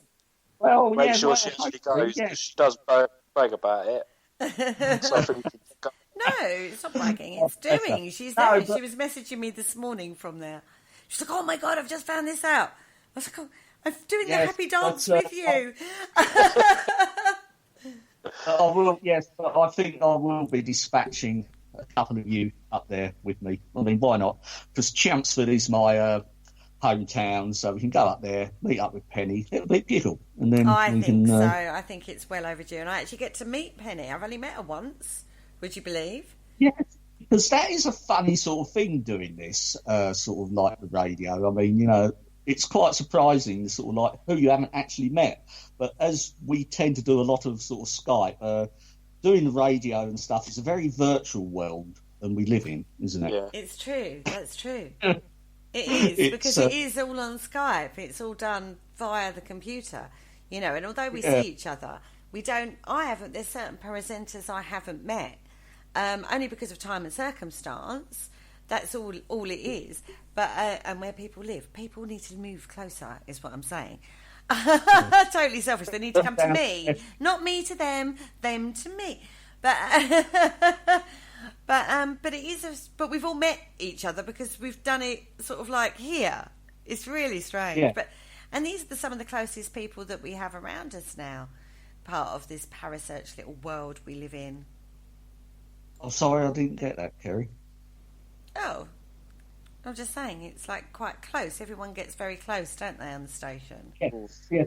Well, make sure she actually goes, because she does brag about it. So I think we can go. No, it's not bragging, it's doing. She's there. She was messaging me this morning from there. She's like, oh my God, I've just found this out. I was like, oh, I'm doing the happy dance with you. I will, yes, but I think I will be dispatching a couple of you up there with me. I mean, why not? Because Chelmsford is my hometown, so we can go up there, meet up with Penny. It'll be beautiful. And then I think so. I think it's well overdue. And I actually get to meet Penny. I've only met her once, would you believe? Yes, because that is a funny sort of thing, doing this, sort of like the radio. I mean, it's quite surprising, sort of like who you haven't actually met. But as we tend to do a lot of sort of Skype, doing the radio and stuff, it's a very virtual world and we live in, isn't it? Yeah. It's true. That's true. It is, because it is all on Skype. It's all done via the computer, and although we see each other, there's certain presenters I haven't met, only because of time and circumstance. That's all it is. But and where people live, people need to move closer, is what I'm saying. Totally selfish. They need to come to me, not me to them to me. But but it is. But we've all met each other because we've done it sort of like here. It's really strange. Yeah. And these are some of the closest people that we have around us now, part of this Parasearch little world we live in. I'm sorry, I didn't get that, Kerry. Oh, I'm just saying, it's like quite close. Everyone gets very close, don't they, on the station? Yeah,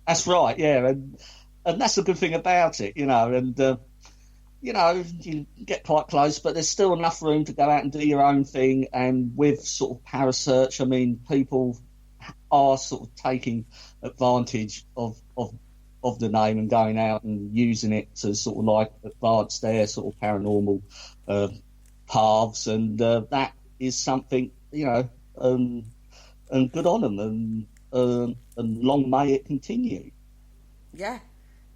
that's right. Yeah, and that's the good thing about it, And you get quite close, but there's still enough room to go out and do your own thing. And with sort of Parasearch, I mean, people are sort of taking advantage of the name and going out and using it to sort of like advance their sort of paranormal paths, and that is something, and good on them, and long may it continue. Yeah,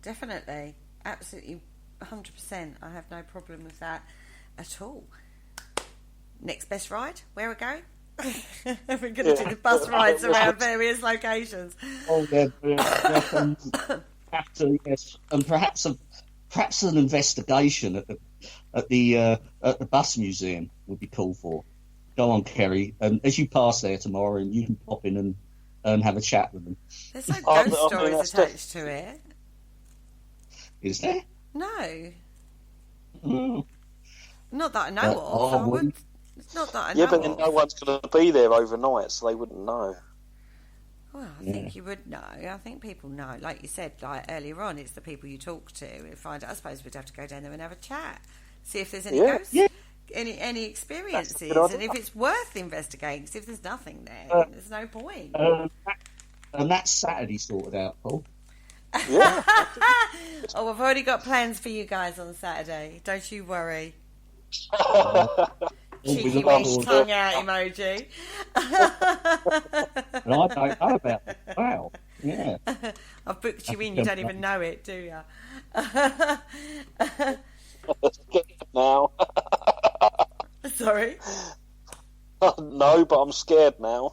definitely, absolutely, 100%. I have no problem with that at all. Next best ride, where we're going? We're going to do the bus rides around various locations. Oh yeah, have to, yes, and perhaps an investigation at the bus museum would be called for. Go on, Kerry, and as you pass there tomorrow, and you can pop in and have a chat with them. There's no ghost stories attached to it. Is there? No. Oh. Not that I know of. It's not that I know Yeah, but then of. no one's going to be there overnight, so they wouldn't know. Well, I think you would know. I think people know. Like you said, like earlier on, it's the people you talk to. I suppose we'd have to go down there and have a chat, see if there's any ghosts, any experiences, and if it's worth investigating. Because if there's nothing there, there's no point. And that's Saturday sorted out, Paul. Yeah. Oh, I've already got plans for you guys on Saturday. Don't you worry. Cheeky wink, tongue out emoji. And I don't know about it. Wow. Yeah. I've booked you in, you don't even know it, do you? Now. Sorry? No, but I'm scared now.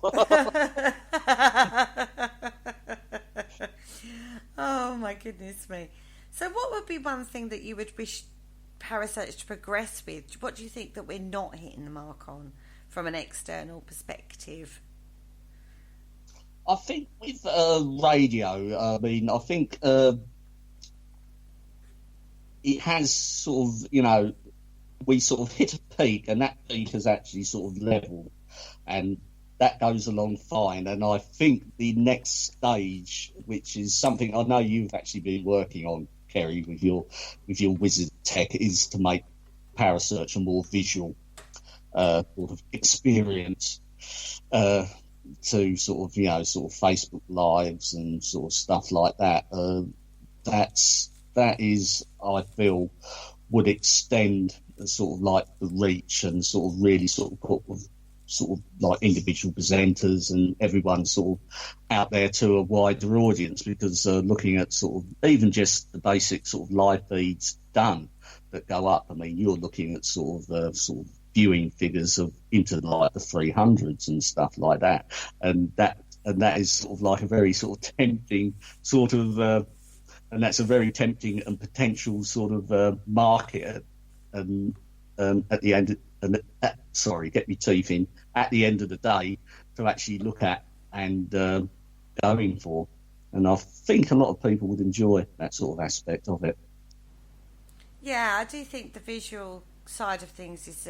Oh my goodness me. So what would be one thing that you would wish Parasearch to progress with? What do you think that we're not hitting the mark on from an external perspective? I think with radio, I mean, I think it has sort of, we sort of hit a peak, and that peak has actually sort of leveled, and that goes along fine. And I think the next stage, which is something I know you've actually been working on, Kerry, with your wizard tech, is to make Parasearch a more visual sort of experience, to sort of Facebook Lives and sort of stuff like that. That is, I feel, would extend sort of like the reach and sort of really sort of put sort of like individual presenters and everyone sort of out there to a wider audience, because looking at sort of even just the basic sort of live feeds done that go up, I mean, you're looking at sort of viewing figures of into like the 300s and stuff like that, and that is sort of like a very sort of tempting sort of and that's a very tempting and potential sort of market, and at the end, get my teeth in, at the end of the day, to actually look at and going for. And I think a lot of people would enjoy that sort of aspect of it. Yeah, I do think the visual side of things is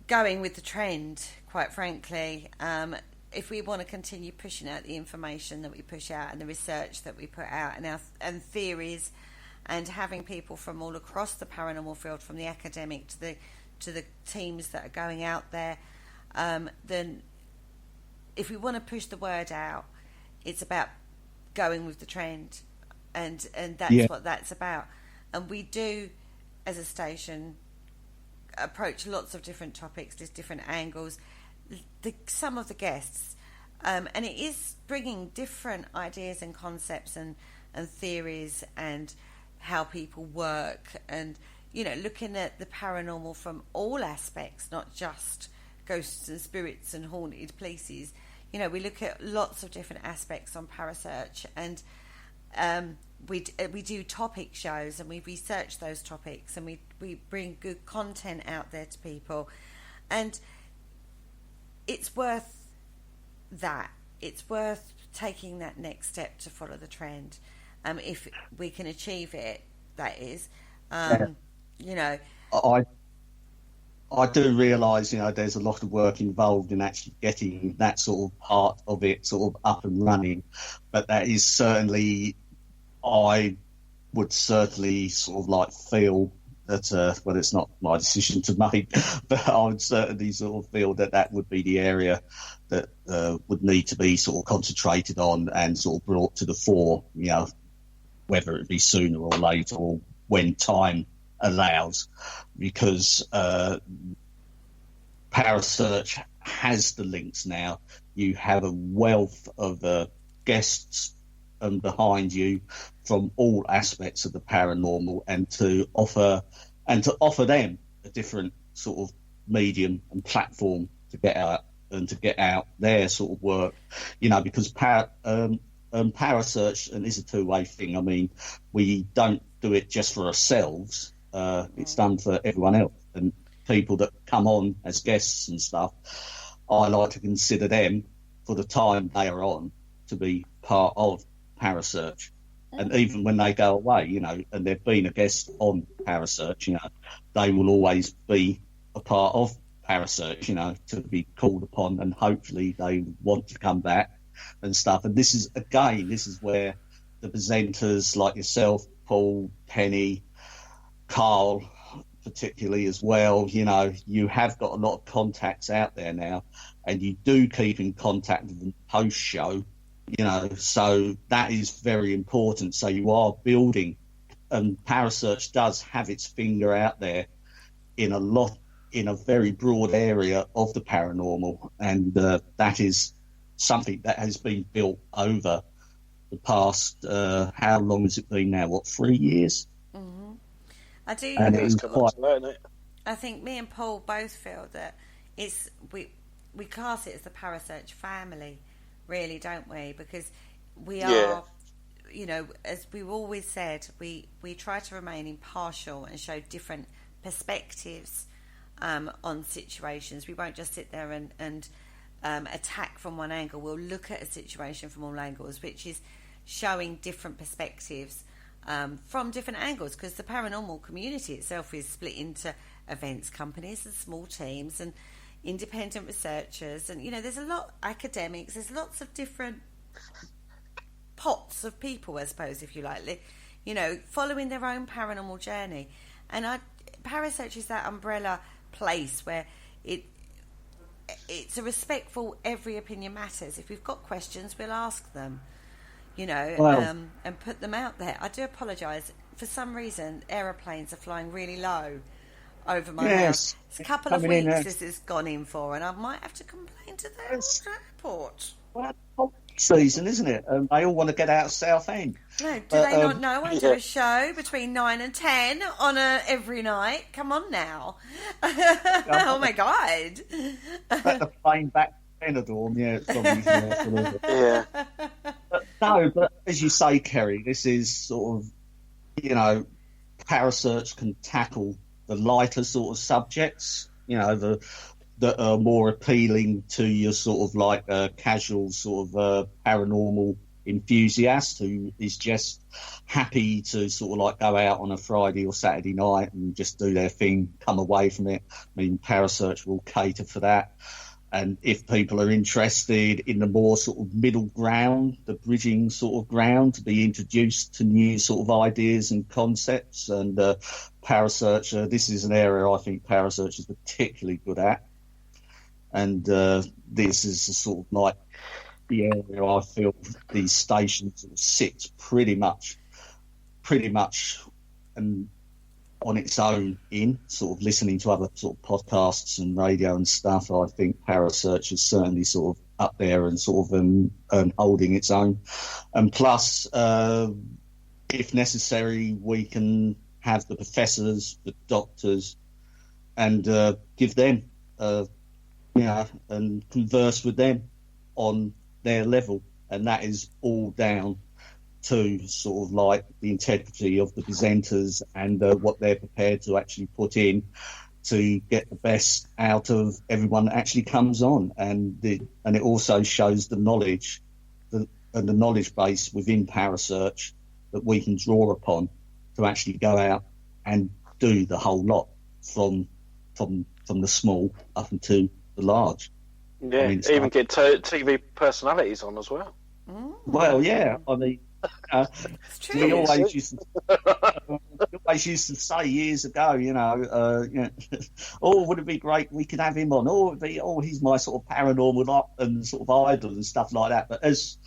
going with the trend, quite frankly. If we want to continue pushing out the information that we push out and the research that we put out and theories, and having people from all across the paranormal field, from the academic to the teams that are going out there, then if we want to push the word out, it's about going with the trend, and that's what that's about. And we do, as a station, approach lots of different topics, there's different angles. Some of the guests, and it is bringing different ideas and concepts and theories and how people work, and looking at the paranormal from all aspects, not just ghosts and spirits and haunted places. We look at lots of different aspects on Parasearch, and we do topic shows, and we research those topics, and we bring good content out there to people, and it's worth that. It's worth taking that next step to follow the trend, if we can achieve it. That is, I do realise, there's a lot of work involved in actually getting that sort of part of it sort of up and running, but that is certainly, I would certainly sort of like feel that, well, it's not my decision to make, but I would certainly sort of feel that would be the area that would need to be sort of concentrated on and sort of brought to the fore, whether it be sooner or later or when time allows, because Parasearch has the links now. You have a wealth of guests behind you from all aspects of the paranormal, and to offer them a different sort of medium and platform to get out their sort of work, because Parasearch, and it's a two-way thing. I mean, we don't do it just for ourselves. It's done for everyone else, and people that come on as guests and stuff, I like to consider them, for the time they are on, to be part of Parasearch. And even when they go away, and they've been a guest on Parasearch, they will always be a part of Parasearch, to be called upon, and hopefully they want to come back and stuff. And this is where the presenters like yourself, Paul, Penny, Carl, particularly as well, you have got a lot of contacts out there now, and you do keep in contact with them post-show, so that is very important. So you are building, and Parasearch does have its finger out there in a very broad area of the paranormal, and that is something that has been built over the past, how long has it been now? 3 years? Mm-hmm. I do. And it is quite, I think me and Paul both feel that we class it as the Parasearch family, really, don't we? Because we are, as we've always said, we try to remain impartial and show different perspectives on situations. We won't just sit there and attack from one angle. We'll look at a situation from all angles, which is showing different perspectives from different angles, because the paranormal community itself is split into events companies and small teams and independent researchers, and there's a lot academics. There's lots of different pots of people, I suppose, if you like, following their own paranormal journey. And Parasearch is that umbrella place where it's a respectful, every opinion matters. If we've got questions, we'll ask them, and put them out there. I do apologise. For some reason, aeroplanes are flying really low over my house. It's a couple of weeks this has gone in for, and I might have to complain to the airport. Well, season, isn't it? They all want to get out of Southend. No, do they not know I do a show between 9 and 10 on every night? Come on now. Oh my God. The plane back to Benidorm, it's probably but as you say, Kerry, this is sort of, Parasearch can tackle the lighter sort of subjects, that are more appealing to your sort of like casual sort of paranormal enthusiast who is just happy to sort of like go out on a Friday or Saturday night and just do their thing, come away from it. I mean, Parasearch will cater for that. And if people are interested in the more sort of middle ground, the bridging sort of ground, to be introduced to new sort of ideas and concepts, and Parasearch, this is an area I think Parasearch is particularly good at. And this is sort of like the area I feel these stations sit pretty much and on its own in sort of listening to other sort of podcasts and radio and stuff. I think Parasearch is certainly sort of up there and sort of holding its own. And plus, if necessary, we can have the professors, the doctors, and give them, and converse with them on their level. And that is all down to sort of like the integrity of the presenters and what they're prepared to actually put in to get the best out of everyone that actually comes on. And it also shows the knowledge and the knowledge base within Parasearch that we can draw upon to actually go out and do the whole lot from the small up into the large. Yeah, even get TV personalities on as well. Well, yeah, I mean, It's true. we always used to say years ago, oh, would it be great we could have him on? He's my sort of paranormal and sort of idol and stuff like that. But as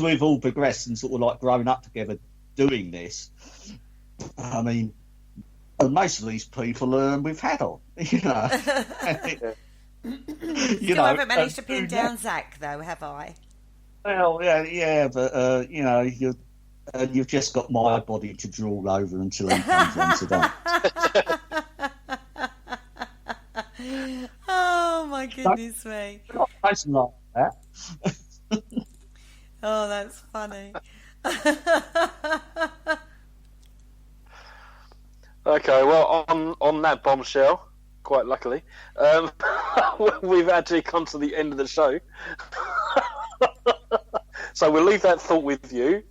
we've all progressed and sort of like grown up together doing this, I mean, most of these people we've had on, Still haven't managed to pin down Zach, though, have I? Well, yeah, but you've just got my body to drool over until he comes on today. Oh my goodness me! Not nice like that. Oh, that's funny. Okay, well, on that bombshell, quite luckily, we've actually come to the end of the show. So we'll leave that thought with you.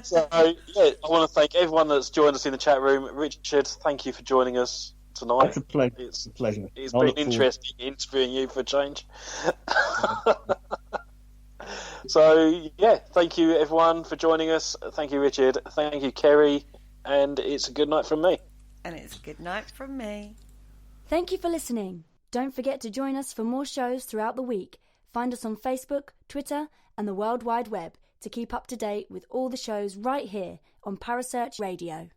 So, yeah, I want to thank everyone that's joined us in the chat room. Richard, thank you for joining us tonight. It's a pleasure. It's a pleasure. It's been interesting interviewing you for a change. So, yeah, thank you, everyone, for joining us. Thank you, Richard. Thank you, Kerry. And it's a good night from me. And it's a good night from me. Thank you for listening. Don't forget to join us for more shows throughout the week. Find us on Facebook, Twitter, and the World Wide Web to keep up to date with all the shows right here on Parasearch Radio.